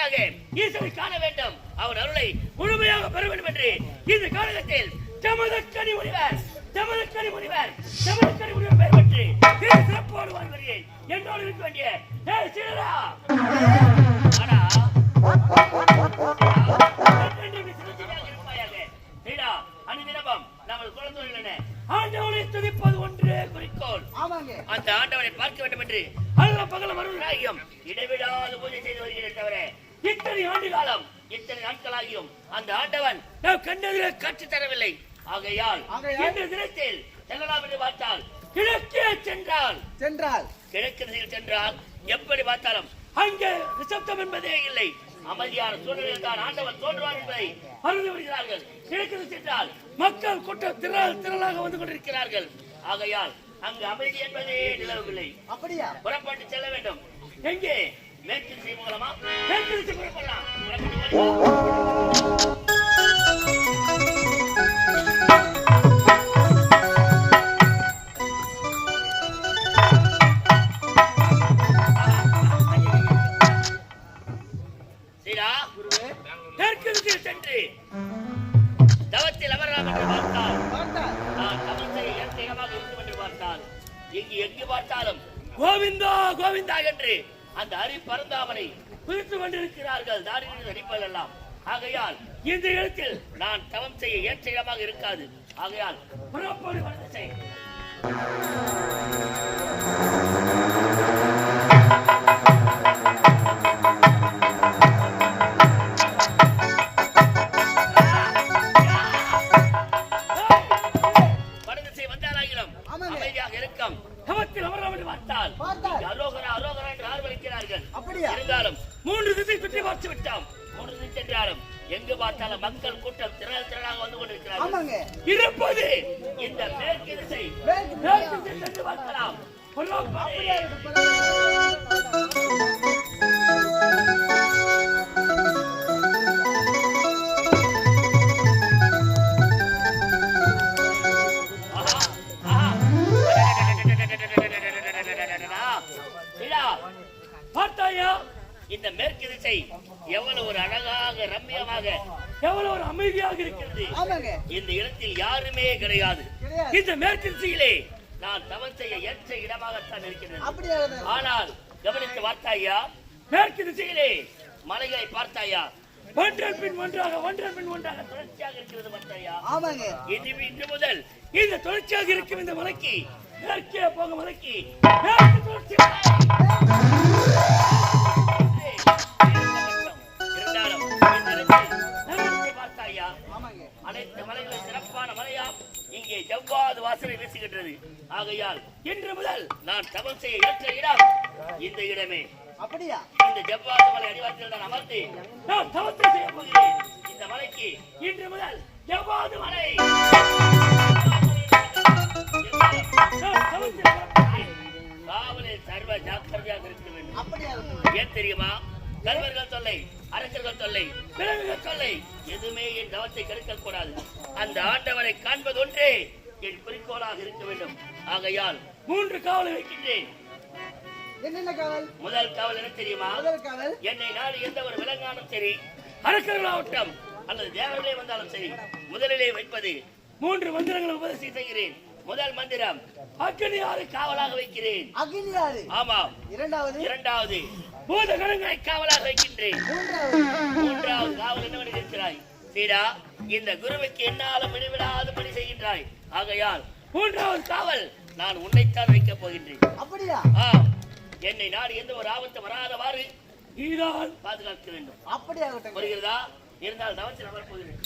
முன்னதாக ஈசனை காண வேண்டும், அவன் அருளை முழுமையாக பெற வேண்டும் என்று இந்த காலகட்டத்தில் தமதக்கனி முனிவர் பெயர் பெற்று சிறப்போடு வாழ்கிறேன் என்னோடு இருக்க வேண்டிய துதிப்பது ஒன்றே குறிக்கோள். அந்த ஆண்டவனை பார்க்க வேண்டும் என்று அல்ல பகல மருளாகியும் இடைவிடாது பூஜை செய்து வருகிறேன் தவிர இத்தனை ஆண்டு காலம் இத்தனை நாட்களாகியும் அந்த ஆண்டவன் நாம் கண்டதிலே காட்சி தரவில்லை. ஆகையால் இந்த தினத்தில் செல்லலாம் என்று பார்த்தால் கிழக்கே கிழக்கு திசையில் சென்றால் எப்படி பார்த்தாலும் அங்கே நிசப்தம் என்பதே இல்லை. அமைதியான சூழ்நிலையில் தான் ஆண்டவன் தோன்றுவார் என்பதை அறிந்து வருகிறார்கள். கிழக்கு சென்றால் மக்கள் கூட்டம் திரளாக வந்து கொண்டிருக்கிறார்கள். ஆகையால் அங்கு அமைதி என்பதே நிலவவில்லை. அப்படியா? புறப்பட்டு செல்ல வேண்டும். எங்கே? மேற்கு திசை போகலாமா? மேற்கு திசை புறப்படலாம். மேற்கு திசையில் சென்று தவத்தில் அமரலாம் என்று பார்த்தால் நான் தவத்தை ஏற்றமாக இருக்கும் என்று பார்த்தால் இங்கு எங்கு பார்த்தாலும் கோவிந்தா கோவிந்தா என்று அந்த ஹரி பரந்தாமனை பிரித்து கொண்டிருக்கிறார்கள். தாரிகள் நடிப்பல் எல்லாம். ஆகையால் இந்த இடத்தில் நான் தவம் செய்ய ஏற்ற இடமாக இருக்காது. ஆகையால் புறப்படு வளர்ச்சி இருந்தாலும் 3 திசை சுற்றி பார்த்து விட்டோம். 3 திசை சென்றாலும் எங்கு பார்த்தாலும் மக்கள் கூட்டம் திரளாக வந்து கொண்டிருக்கிறார்கள். இருப்பது இந்த மேற்கு திசை. மேற்கு திசை சென்று பார்க்கலாம். பார்த்தாயா இந்த மேற்கு திசை எவ்வளவு ஒரு அழகாக ரம்மியமாக எவ்வளவு ஒரு அமைதியாக இருக்கிறது. இந்த இடத்தில் யாருமே கிடையாது. இந்த மேற்கு திசையிலே நான் தவம் செய்ய ஏற்ற இடமாகத்தான் இருக்கிறது. ஆனால் கவனித்து பார்த்தாயா மேற்கு திசையிலே மலைகளை பார்த்தாயா? ஒன்றன் பின் ஒன்றாக தொடர்ச்சியாக இருக்கிறது. பார்த்தாயா? இன்று முதல் இந்த தொடர்ச்சியாக இருக்கும் இந்த மலைக்கு மேற்கே போக மலைக்கு மேற்கு தொடர்ச்சி அனைத்து மலைகளும் சிறப்பான மலையாம். இங்கே ஜவ்வாது வாசனை வீசுகின்றது. ஆகையால் இன்று முதல் நான் தவம் செய்ய ஏற்ற இடம் இந்த இடமே. அப்படியா? இந்த ஜவ்வாது மலை அடிவாரத்தில் நான் அமர்ந்து நான் தவத்தை செய்ய போகிறேன். இந்த மலைக்கு இன்று முதல் ஜவ்வாது மலை. காவலில் சர்வ ஜாக்கிரதையாக இருக்க வேண்டும். ஏன் தெரியுமா? கல்வர்கள் தொல்லை, அரசர்கள் தொல்லை, விலங்குகள் தொல்லை எதுவுமே என் தவத்தை கெடுக்க கூடாது. அந்த ஆண்டவரை காண்பது ஒன்றே என் குறிக்கோளாக இருக்க வேண்டும். ஆகையால் 3 காவலை வைக்கின்றேன். என்னென்ன காவல்? முதல் காவல் என்ன தெரியுமா? என்னை நாடு எந்த ஒரு விலங்கானும் சரி, அரசர்களாகட்டும் அல்லது தேவர்களே வந்தாலும் சரி, முதலிலே வைப்பது 3 மந்திரங்களை உபதேசம் செய்கிறேன். முதல் மந்திரம் அக்னியாரை காவலாக வைக்கிறேன். அக்னியாரை? ஆமாம். இரண்டாவது பூதகணங்களை காவலாக வைக்கின்றேன். மூன்றாவது காவல் என்ன இருக்கிறாய் சீடா? இந்த குருவுக்கு என்னாலும் விடுவிடாத பணி செய்கின்றாய். ஆகையால் 3வது காவல் நான் உன்னைத்தான் வைக்கப் போகின்றேன். அப்படியா? என்னை நாடு எந்த ஒரு ஆபத்து வராதவாறு நீதான் பாதுகாக்க வேண்டும். அப்படியா? வருகிறதா? இருந்தால் தவத்தில் அமர போகிறேன்.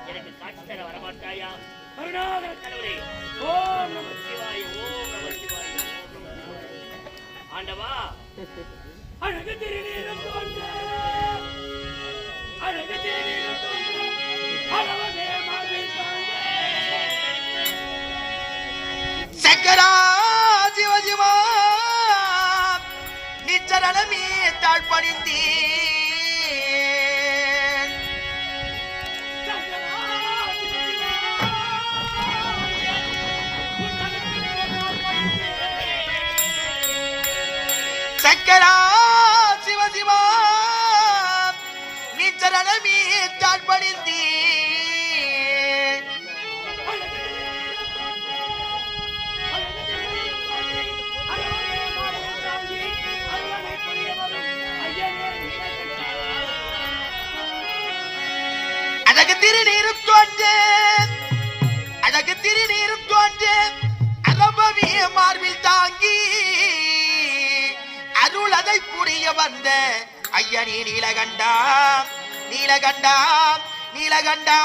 எனக்கு காட்சி தர வரமாட்டாயா? கருணாகர கடவுளே, ஓம் நம சிவாய, ஓம் நம சிவாய. ஆண்டவா, அழகு திருநீரம் தோன்ற, அழகு திருநீரம் தோன்ற, அளவதே மார்பில் தாங்க. சக்கரா சிவஜிவா நிச்சரணமே தாழ்பணிந்தே சங்கரா சிவசிவா நீ சரணமே தாழ்பணிந்தீ அழகு திருநீரும் தோன்று அழகு திருநீரும் தோன்று அரபவிய மார்பில் தாங்கி அருள் அதை புரிய வந்த ஐயனே நீலகண்டா நீலகண்டா நீலகண்டா